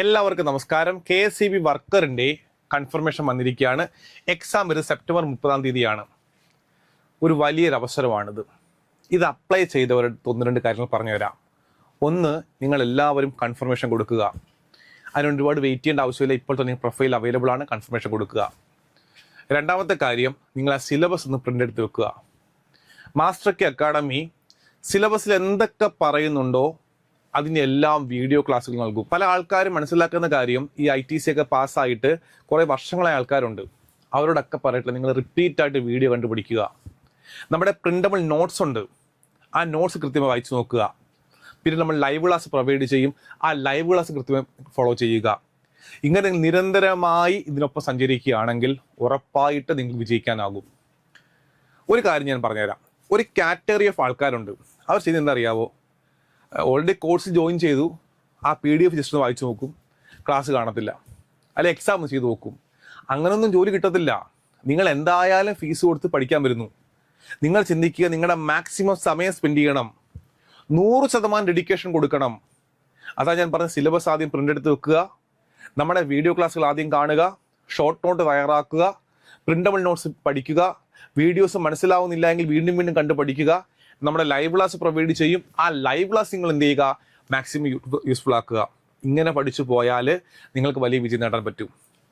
എല്ലാവർക്കും നമസ്കാരം. KSEB വർക്കറിൻ്റെ confirmation വന്നിരിക്കുകയാണ്. എക്സാം വരുന്നത് സെപ്റ്റംബർ 30 ഒരു വലിയൊരു അവസരമാണിത്. ഇത് അപ്ലൈ ചെയ്തവരുടെ 1-2 കാര്യങ്ങൾ പറഞ്ഞുതരാം. ഒന്ന്, നിങ്ങൾ എല്ലാവരും കൺഫർമേഷൻ കൊടുക്കുക. അതിന് ഒരുപാട് വെയിറ്റ് ചെയ്യേണ്ട ആവശ്യമില്ല. ഇപ്പോൾ തന്നെ പ്രൊഫൈൽ അവൈലബിൾ ആണ്. കൺഫർമേഷൻ കൊടുക്കുക. രണ്ടാമത്തെ കാര്യം, നിങ്ങൾ ആ സിലബസ് ഒന്ന് പ്രിൻ്റ് എടുത്ത് വെക്കുക. മാസ്റ്റർ കെ അക്കാഡമി സിലബസിൽ എന്തൊക്കെ പറയുന്നുണ്ടോ അതിൻ്റെ എല്ലാം വീഡിയോ ക്ലാസ്സുകൾ നൽകും. പല ആൾക്കാരും മനസ്സിലാക്കുന്ന കാര്യം, ഈ ITC ഒക്കെ പാസ്സായിട്ട് കുറേ വർഷങ്ങളായ ആൾക്കാരുണ്ട്. അവരോടൊക്കെ പറയട്ടില്ല, നിങ്ങൾ റിപ്പീറ്റായിട്ട് വീഡിയോ കണ്ടുപിടിക്കുക. നമ്മുടെ പ്രിൻ്റബിൾ നോട്ട്സ് ഉണ്ട്, ആ നോട്ട്സ് കൃത്യമായി വായിച്ചു നോക്കുക. പിന്നെ നമ്മൾ ലൈവ് ക്ലാസ് പ്രൊവൈഡ് ചെയ്യും, ആ ലൈവ് ക്ലാസ് കൃത്യമായി ഫോളോ ചെയ്യുക. ഇങ്ങനെ നിരന്തരമായി ഇതിനൊപ്പം സഞ്ചരിക്കുകയാണെങ്കിൽ ഉറപ്പായിട്ട് നിങ്ങൾക്ക് വിജയിക്കാനാകും. ഒരു കാര്യം ഞാൻ പറഞ്ഞുതരാം. ഒരു കാറ്റഗറി ഓഫ് ആൾക്കാരുണ്ട്. അവർ ചെയ്യുന്നത് എന്താ അറിയാവോ? ഓൾറെഡി കോഴ്സ് ജോയിൻ ചെയ്തു, ആ PDF ജസ്റ്റ് ഒന്ന് വായിച്ചു നോക്കും, ക്ലാസ് കാണത്തില്ല, അല്ലെ എക്സാം ചെയ്ത് നോക്കും. അങ്ങനൊന്നും ജോലി കിട്ടത്തില്ല. നിങ്ങൾ എന്തായാലും ഫീസ് കൊടുത്ത് പഠിക്കാൻ വരുന്നു. നിങ്ങൾ ചിന്തിക്കുക, നിങ്ങളുടെ മാക്സിമം സമയം സ്പെൻഡ് ചെയ്യണം, 100% ഡെഡിക്കേഷൻ കൊടുക്കണം. അതാ ഞാൻ പറഞ്ഞ സിലബസ് ആദ്യം പ്രിൻ്റ് എടുത്ത് വെക്കുക, നമ്മുടെ വീഡിയോ ക്ലാസ്സുകൾ ആദ്യം കാണുക, ഷോർട്ട് നോട്ട് തയ്യാറാക്കുക, പ്രിൻ്റബിൾ നോട്ട്സ് പഠിക്കുക. വീഡിയോസ് മനസ്സിലാവുന്നില്ല എങ്കിൽ വീണ്ടും വീണ്ടും കണ്ട് പഠിക്കുക. നമ്മുടെ ലൈവ് ക്ലാസ് പ്രൊവൈഡ് ചെയ്യും, ആ ലൈവ് ക്ലാസ് നിങ്ങൾ എന്ത് ചെയ്യുക, മാക്സിമം യൂസ്ഫുൾ ആക്കുക. ഇങ്ങനെ പഠിച്ചു പോയാൽ നിങ്ങൾക്ക് വലിയ വിജയം നേടാൻ പറ്റും.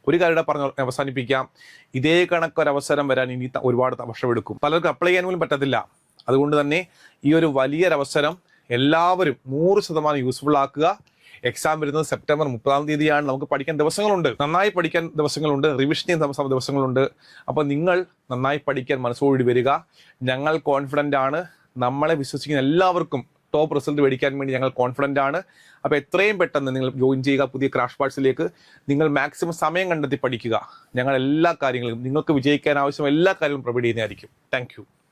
ഒരു കാര്യം പറഞ്ഞ് അവസാനിപ്പിക്കാം. ഇതേ കണക്കൊരവസരം വരാൻ ഇനി ഒരുപാട് വർഷമെടുക്കും. പലർക്കും അപ്ലൈ ചെയ്യാൻ പോലും പറ്റത്തില്ല. അതുകൊണ്ട് തന്നെ ഈ ഒരു വലിയൊരവസരം എല്ലാവരും 100% യൂസ്ഫുൾ ആക്കുക. എക്സാം വരുന്നത് സെപ്റ്റംബർ 30 നമുക്ക് പഠിക്കാൻ ദിവസങ്ങളുണ്ട്, നന്നായി പഠിക്കാൻ ദിവസങ്ങളുണ്ട്, റിവിഷൻ ചെയ്യുന്ന ദിവസങ്ങളുണ്ട്. അപ്പോൾ നിങ്ങൾ നന്നായി പഠിക്കാൻ മനസ്സോടി വരിക. ഞങ്ങൾ കോൺഫിഡൻ്റ് ആണ്. നമ്മളെ വിശ്വസിക്കുന്ന എല്ലാവർക്കും ടോപ്പ് റിസൾട്ട് മേടിക്കാൻ വേണ്ടി ഞങ്ങൾ കോൺഫിഡൻ്റ് ആണ്. അപ്പോൾ എത്രയും പെട്ടെന്ന് നിങ്ങൾ ജോയിൻ ചെയ്യുക പുതിയ ക്രാഷ് പാർട്സിലേക്ക്. നിങ്ങൾ മാക്സിമം സമയം കണ്ടെത്തി പഠിക്കുക. ഞങ്ങൾ എല്ലാ കാര്യങ്ങളും നിങ്ങൾക്ക് വിജയിക്കാൻ ആവശ്യം എല്ലാ കാര്യങ്ങളും പ്രൊവൈഡ് ചെയ്യുന്നതായിരിക്കും. Thank you.